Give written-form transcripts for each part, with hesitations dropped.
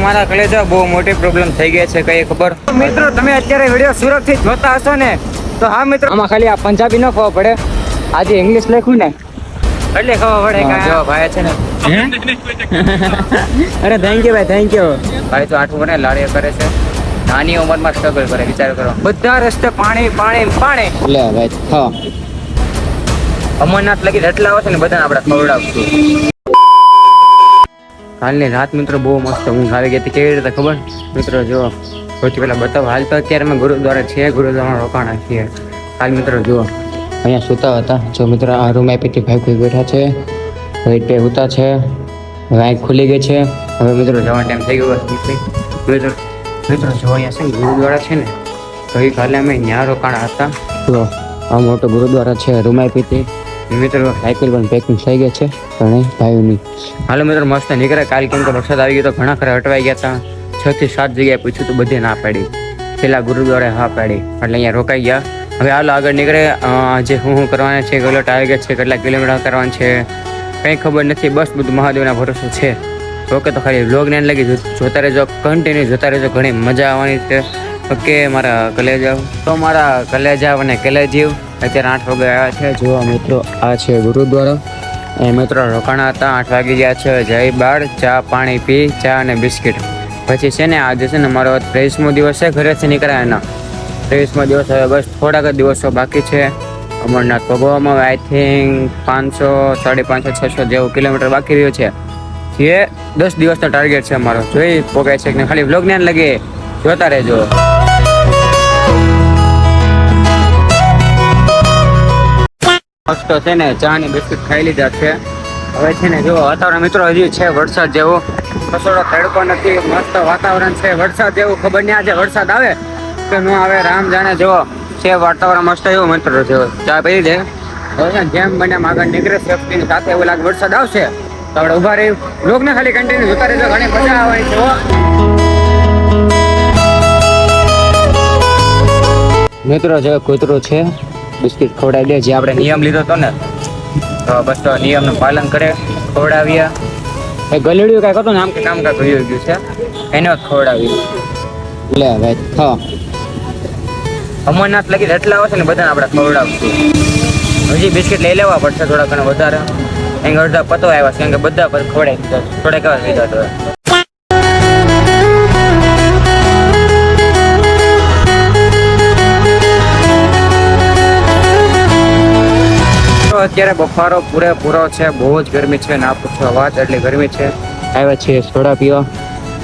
મારા કલેજા બહુ મોટી પ્રોબ્લેમ થઈ ગઈ છે, કઈ ખબર? મિત્રો તમે અત્યારે વિડીયો સુરત થી જોતા હશો ને, તો હા મિત્રો આમાં ખાલી આ પંજાબી ન ખબર પડે, આજે ઇંગ્લિશ લખ્યું ને એટલે ખબર પડે કે જો ભાઈ છે ને અરે થેન્ક યુ ભાઈ, થેન્ક યુ ભાઈ. તો આઠું મને લાડે કરે છે, નાની ઉંમરમાં સ્ટ્રગલ કરે, વિચાર કરો. બધા રસ્તે પાણી પાણી પાણી. લે ભાઈ હા, અમરનાથ લગી જેટલા આવશે ને બધાને આપણે ખવડાવશું. કાલની રાત મિત્રો બહુ મસ્ત ઊંઘ આવી ગઈ હતી. કેવી રીતે ખબર મિત્રો? જો સૌથી પહેલા બતાવો, હાલ તો અત્યારે અમે ગુરુદ્વારા છીએ, ગુરુદ્વારા રોકાણા છીએ. હાલ મિત્રો જુઓ અહીંયા સૂતા હતા. જો મિત્રો આ રૂમ આપીથી ભાઈ કોઈ બેઠા છે, વેઇટ પે ઉતા છે, હવે આંખ ખુલી ગઈ છે. હવે મિત્રો જવાનો ટાઈમ થઈ ગયો. મિત્રો મિત્રો જો અહીંયા છે ને ગુરુદ્વારા છે ને, તો એ કાલે અમે ત્યાં રોકાણા હતા. જો આ મોટો ગુરુદ્વારા છે, રૂમ આપીથી. મિત્રો સાયકલ પણ પેકિંગ થઈ ગઈ છે ઘણી ભાઈઓની. હાલો મિત્રો મસ્ત નીકળ્યા. કાલ કેમ કે વરસાદ આવી ગયો તો ઘણા ખરા અટવાઈ ગયા હતા. 6 થી 7 જગ્યાએ પૂછ્યું તો બધે ના પાડી. પેલા ગુરુદ્વારે હા પાડી એટલે અહીંયા રોકાઈ ગયા. હવે હાલો આગળ નીકળે. જે હું કરવાના છે, કેટલો ટાર્ગેટ છે, કેટલા કિલોમીટર કરવાનું છે કંઈ ખબર નથી. બસ બધું મહાદેવના ભરોસે છે. ઓકે તો ખાલી વ્લોગને લાગી જોતા રહેજો, કન્ટિન્યુ જોતા રહેજો, ઘણી મજા આવવાની છે. ઓકે મારા કલેજાવ, તો મારા કલેજાવ અને કલેજીવ અત્યારે 8 વાગે આવ્યા છે. જો મિત્રો આ છે ગુરુદ્વારા. એ મિત્રો રોકાણા હતા, 8 વાગી ગયા છે. જય બાર ચા પાણી પી, ચા અને બિસ્કિટ. પછી છે ને આજે છે ને મારો 23મો દિવસ છે ઘરેથી નીકળ્યા એના. 23મો દિવસ હવે બસ થોડાક જ દિવસો બાકી છે અમરનાથ પગવામાં. આઈ થિંક 500, 550, 600 જેવું કિલોમીટર બાકી રહ્યો છે. જે 10 દિવસનો ટાર્ગેટ છે અમારો. જોઈ પોગાય છે કે ખાલી વ્લોગ ને લગે જોતા રહેજો. મસ્ત છે ને ચા ને બિસ્કિટ ખાઈ લીધા છે. હવે છે ને જો વાતાવરણ મિત્રો હજી છે વરસાદ જેવું, કસોડો તડકો નથી, મસ્ત વાતાવરણ છે વરસાદ જેવું. ખબર નહીં આજે વરસાદ આવે કે ન આવે, રામ જાણે. જો છે વાતાવરણ મસ્ત એવું મિત્રો. જો ચા પી દે. હવે જેમ બને આગળ નીકળે સેફ્ટીની સાથે, એવું લાગે વરસાદ આવશે તો આપણે ઉભા રહી લોકોને ખાલી કન્ટિન્યુ જોતા રહેજો, ઘણી મજા આવવાની છે. મિત્રો જો કૂતરું છે, બિસ્કિટ ખવડાવી દે. જે આપણે નિયમ લીધો હતો ને, તો બસ તો નિયમનું પાલન કરે, ખવડાવીએ. એ ગલેડિયું કાંઈક હતું ને, આમ કે નામ કાંઈક ભૂલી ગયું છે, એને ખવડાવી લે ભાઈ. હા અમરનાથ લગી જેટલા આવશે ને બધાને આપણે ખવડાવશું. હજી બિસ્કિટ લઈ લેવા પડશે થોડા ઘણા વધારે. અહીં અડધા પતો આવ્યા છે, કેમ કે બધા પર ખવડાવી દીધા, થોડા કેવા લીધા તો અત્યારે બફારો પૂરેપૂરો છે, બહુ જ ગરમી છે, ના પૂછો વાત, એટલી ગરમી છે. આવ્યા છીએ સોડા પીવા,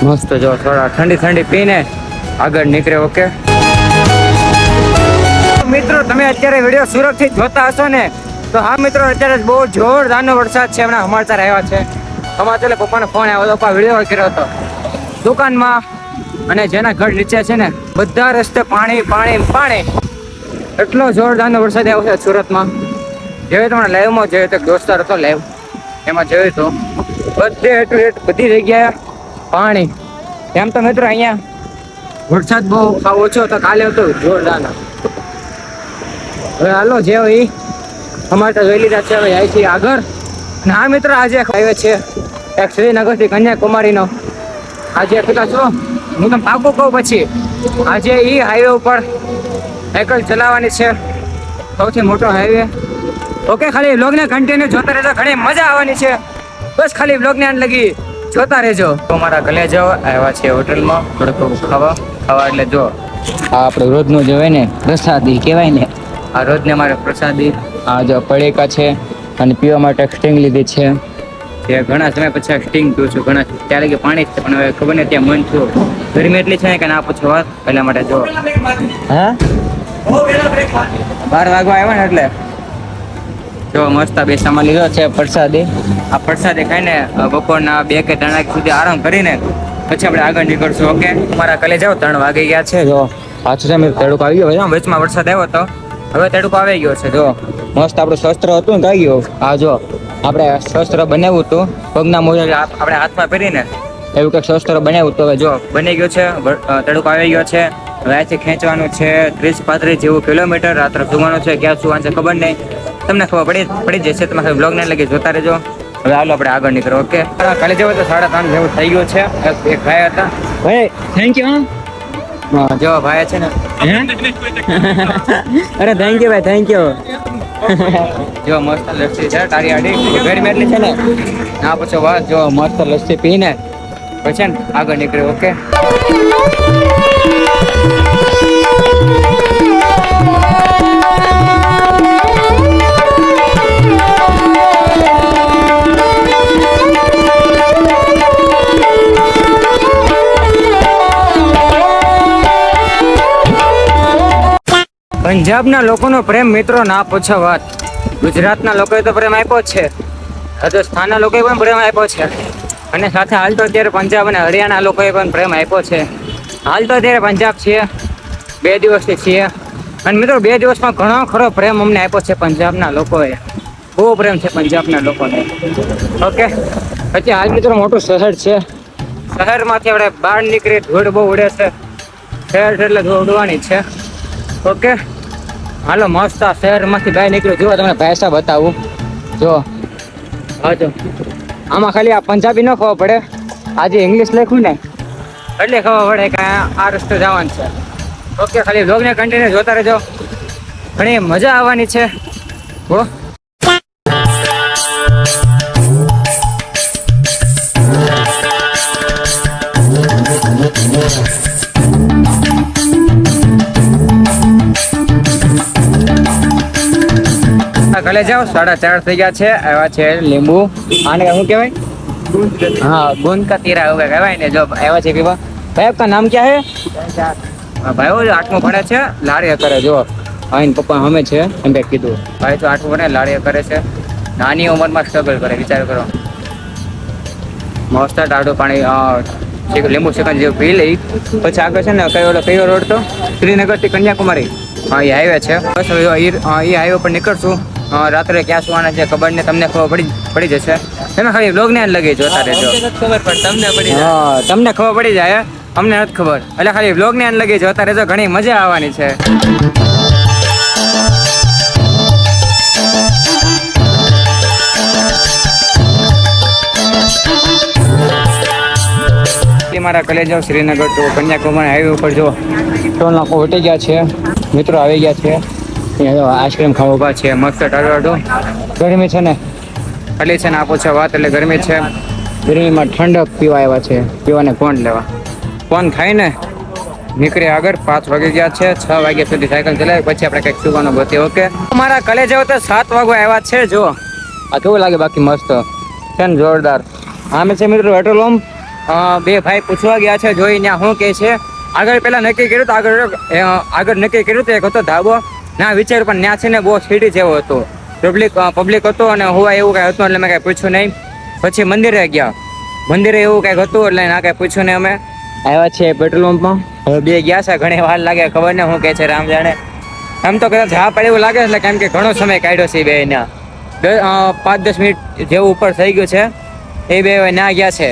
મસ્ત જો સોડા ઠંડી ઠંડી પીને આગળ નીકળે. ઓકે મિત્રો તમે અત્યારે વિડીયો સુરત થી જોતા હશો ને, તો હા મિત્રો અત્યારે બહુ જોરદારનો વરસાદ છે. હમણાં સમાચાર આવ્યા છે. સમાચાર પપ્પાનો ફોન આવ્યો હતો, પપ્પા વિડીયો કર્યો હતો દુકાનમાં, અને જેના ઘર નીચે છે ને બધા રસ્તે પાણી પાણી પાણી. એટલો જોરદારનો વરસાદ આવ્યો છે સુરતમાં. જોયું તમને લાઈવમાં જોયું તો દોસ્તાર હતો લાઈવ, એમાં જોયું તો બધે બધી જગ્યાએ પાણી. એમ તો મિત્રો અહીંયા વરસાદ બહુ ઓછો હતો, કાલે હતો જોરદાર. હવે હાલો જે હોય અમારે તો જોઈ લીધા છે. હવે જાય છે આગળ. અને હા મિત્રો આજે હાઈવે છે એક શ્રીનગરથી કન્યાકુમારીનો. આજે કહેતા છો હું તમને પાકું કહું પછી, આજે એ હાઈવે ઉપર સાયકલ ચલાવવાની છે, સૌથી મોટો હાઈવે. ઓકે ખાલી વ્લોગને કન્ટિન્યુ જોતા રહેજો, ઘણી મજા આવવાની છે. બસ ખાલી વ્લોગને આન લગી જોતા રહેજો. તો મારા કલેજો આવ્યા છે હોટલમાં થોડુંક ખાવા એટલે જો આ આપણે રોજનું જે હોય ને પ્રસાદી કહેવાય ને, આ રોજને મારે પ્રસાદી. આ જો પડીકા છે અને પીવા માટે સ્ટિંગ લીધી છે. તે ઘણા સમય પછી સ્ટિંગ પીવું છું, ઘણા ત્યારે કે પાણી જ છે, પણ હવે ખબર નહીં ત્યાં મન થયું. ગરમી એટલી છે ને કે ના પૂછો વાત, એટલા માટે જો હા 12 વાગવા આવ્યા ને એટલે જો મસ્ત બે સામાન લીધો છે પ્રસાદી. આ પ્રસાદી ખાઈને બપોરના 2 કે 3 વાગ્યા સુધી આરામ કરીને પછી આપણે આગળ નીકળશું. ઓકે મારા કલે જાઓ 3 વાગી ગયા છે. જો પાછું છે તડકો આવી ગયો, વચમાં વરસાદ આવ્યો હતો, હવે તડકો આવી ગયો છે. જો મસ્ત આપણું શસ્ત્ર હતું ને આવી ગયું. આ જો આપણે શસ્ત્ર બનાવ્યું હતું પગના મોજા આપણે હાથમાં પહેરીને, એવું કંઈક શસ્ત્ર બનાવ્યું હતું. હવે જો બની ગયું છે, તડકો આવી ગયો છે. હવે અહીંથી ખેંચવાનું છે 30-35 જેવું કિલોમીટર. રાત્રે સુવાનું છે, ક્યાં સુવાનું છે ખબર નહીં, તમને ખબર પડી જશે. તમે બ્લોગને લગી જોતા રહેજો. હવે હાલો આપણે આગળ નીકળો. ઓકે, કાલે જેવો તો 3:30 જેવું થઈ ગયું છે. એક ભાઈ હતા, ભાઈ થેન્ક યુ. હા જો ભાઈ છે ને, અરે થેન્ક યુ ભાઈ, થેન્ક યુ. જો મસ્ત લસ્સી છે, તારી આડી ગરમી એટલી છે ને, ના પૂછો વાત. જો મસ્ત લસ્સી પીને પછી ને આગળ નીકળ્યો. ઓકે, પંજાબના લોકોનો પ્રેમ મિત્રો ના પૂછો વાત. ગુજરાતના લોકોએ તો પ્રેમ આપ્યો જ છે, રાજસ્થાનના લોકોએ પણ પ્રેમ આપ્યો છે, અને સાથે હાલ તો અત્યારે પંજાબ અને હરિયાણા લોકોએ પણ પ્રેમ આપ્યો છે. હાલ તો અત્યારે પંજાબ છીએ, 2 દિવસથી છીએ, અને મિત્રો 2 દિવસમાં ઘણો ખરો પ્રેમ અમને આપ્યો છે પંજાબના લોકોએ. બહુ પ્રેમ છે પંજાબના લોકોને. ઓકે, પછી હાલ મિત્રો મોટું શહેર છે, શહેરમાંથી આપણે બહાર નીકળી ધૂળ બહુ ઉડે છે, શહેર એટલે ધૂળ ઉડવાની છે. ઓકે, હાલો મસ્ત આ શહેરમાંથી બહાર નીકળ્યું. જો તમને ભાષા બતાવું, જો હા જો આમાં ખાલી આ પંજાબી ન ખબર પડે, આજે ઇંગ્લિશ લખ્યું ને એટલે ખબર પડે કે આ રસ્તે જવાનું છે. ઓકે, ખાલી વ્લોગને કન્ટિન્યુ જોતા રહેજો, ઘણી મજા આવવાની છે. હો ઘરે જાઓ, 4:30 થઈ ગયા છે. આવ્યા છે લીંબુ, આને શું કહેવાય? हाँ बूंद का तीरा हुआ कहेवाय ने. जो આવ્યા છે પીવા. ભાઈ આપકા નામ क्या है? ભાઈ ઓ 8મું ભણે છે, લારી કરે. જો આઈન પપ્પા અમે છે એમ બે કીધું. ભાઈ તો 8મું ભણે, લારી કરે છે, નાની ઉંમરમાં સ્ટ્રગલ કરે, વિચાર કરો. મસ્ત ટાઢું પાણી લીંબુ શિકંજી જેવું પી લઈ. પછી આગળ છે ને કયો રોડ તો શ્રીનગરથી કન્યાકુમારી, હા એ હાઈવે છે. બસ એ હાઈવે પર નીકળશું. રાત્રે ક્યાં સુવાના છે ખબર નહીં, તમને ખબર પડી જશે. તમે ખાલી બ્લોગ ને લગી જોતા રહેજો. તમને ખબર પડી જાય, અમને નથી ખબર, એટલે ખાલી બ્લોગ ને લગી જોતા રહેજો, ઘણી મજા આવવાની છે. મારા કલેજો શ્રીનગર તો કન્યાકુમારી હાઈવે ઉપર જો ટોલ નાકો વટી ગયા છે. મિત્રો આવી ગયા છે, આઈસ્ક્રીમ ખાવા ઉભા છે, મસ્ત ટાઢો. ગરમી છે ને એટલે છે ને આપો છે વાત, એટલે ગરમી છે. ગરમીમાં ઠંડક પીવા આવ્યા છે, પીવાને કોણ લેવા, કોણ ખાય ને નીકળે આગળ. 5 વાગી ગયા છે, 6 વાગ્યા સુધી સાયકલ ચલાવી, પછી આપણે કંઈક સુવાનો ગોતી. ઓકે, મારા કલેજો તો 7 વાગે આવ્યા છે. જો આ કેવું લાગે, બાકી મસ્ત છે ને, જોરદાર. આમે છે મિત્રો પેટ્રોલ પંપ. 2 ભાઈ પૂછવા ગયા છે, જોઈ ત્યાં શું કહે છે. આગળ પહેલાં નક્કી કર્યું તો આગળ નક્કી કર્યું તો એક હતો ધાબો, ના વિચાર પણ ત્યાં છે ને બહુ સિટી જેવો હતો, પબ્લિક હતો અને હોવા એવું કાંઈ હતું, એટલે મેં કાંઈ પૂછ્યું નહીં. પછી મંદિરે ગયા, મંદિરે એવું કાંઈક હતું એટલે ના કાંઈ પૂછ્યું નહીં. અમે આવ્યા છીએ પેટ્રોલ પંપમાં, હવે 2 ગયા છે, ઘણી વાર લાગે, ખબર ને શું કહે છે રામ જાણે. આમ તો કદાચ હા પડે એવું લાગે, એટલે કેમ કે ઘણો સમય કાઢ્યો છે. 2 ના 5-10 મિનિટ જેવું ઉપર થઈ ગયું છે. એ 2 ના ગયા છે,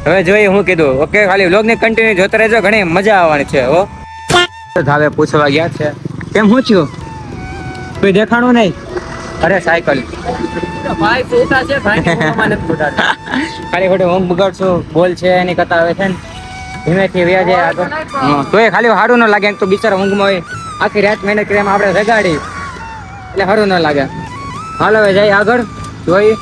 હવે જોઈએ હું કીધું. ઓકે, ખાલી વ્લોગ ને કન્ટિન્યુ જોતા રહેજો, ઘણી મજા આવવાની છે. હો ધાબે પૂછવા ગયા છે, કેમ શું થયું, કોઈ દેખાણું નહીં? અરે સાયકલ ભાઈ ફોટા છે, ભાઈ ખાલી ખોટી ઊંઘ બગાડશું, બોલ છે એની કથા આવે છે ને ધીમેથી વ્યા જાય આગળ. તો એ ખાલી સારું ન લાગે, તો બિચારા ઊંઘમાં હોય, આખી રાત મહેનત કરી એમ આપણે જગાડી, એટલે સારું ન લાગે. હાલ હવે જાય આગળ, જોઈ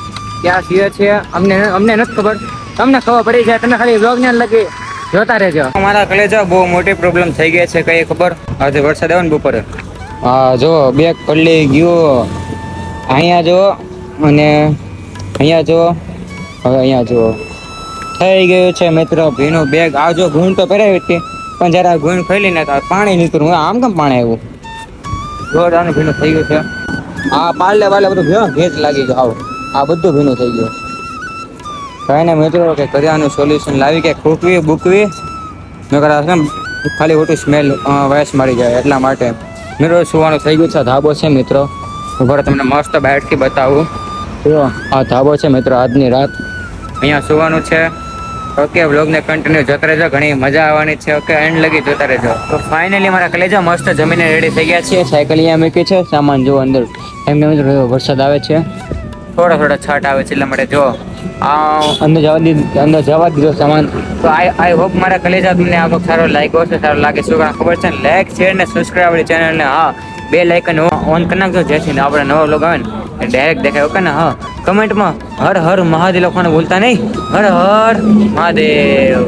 ક્યાં છીએ છે. અમને નથી ખબર, તમને ખબર પડી જાય, તમે ખાલી વ્લોગ ને લગી જોતા રહેજો. અમારા કલેજો બહુ મોટી પ્રોબ્લેમ થઈ ગઈ છે, કઈ ખબર. આજે વરસાદ આવ્યો ને બપોરે, હા જો બેગ પલળી ગયો, અહીંયા જો અને અહીંયા જો, હવે અહીંયા જો થઈ ગયું છે મિત્રો ભીનું બેગ. આ જો ગુણ તો પહેરાવી હતી, પણ જયારે આ ગુણ ખોલી ને પાણી નીકળ્યું. આમ કેમ પાણી આવ્યું, જોરદાર ભીનું થઈ ગયું છે. આ પાલે બધું ભેજ લાગી ગયો, આ બધું ભીનું થઈ ગયું. કઈ ને મિત્રો કે કર્યાનું સોલ્યુશન લાવી કે ફૂકવી બૂકવી નકર ખાલી ખોટી સ્મેલ વાયસ મારી જાય, એટલા માટે મિત્રો સુવાનું થઈ ગયું છે. ધાબો છે મિત્રો, ઉપર તમને મસ્ત બહારથી બતાવું. જો આ ધાબો છે મિત્રો, આજની રાત અહીંયા સુવાનું છે. ઓકે, વ્લોગને કન્ટિન્યુ જોતા રહેજો, ઘણી મજા આવવાની છે. ઓકે, એન્ડ લગી જોતા રહેજો. તો ફાઇનલી મારા કલેજા મસ્ત જમીને રેડી થઈ ગયા છે. સાયકલ અહીંયા મૂકી છે, સામાન જો અંદર. એમને મિત્રો વરસાદ આવે છે, થોડા છાંટ આવે છે, એટલા માટે જો અંદર જવા દીધો સામાન. તો આઈ હોપ મારા કલેજા તમને આ વખત સારો લાગ્યો હશે. સારો લાગે શું કારણ ખબર છે ને, લાઈક શેર ને સબસ્ક્રાઈબ આપણી ચેનલને હા બે લાઇકન ઓન કરી નાખજો, જેથી આપણે નવો લોગ આવે ને ડાયરેક્ટ દેખાય. ઓકે ને? હા, કમેન્ટમાં હર હર મહાદેવ લખવાનું ભૂલતા નહીં. હર હર મહાદેવ.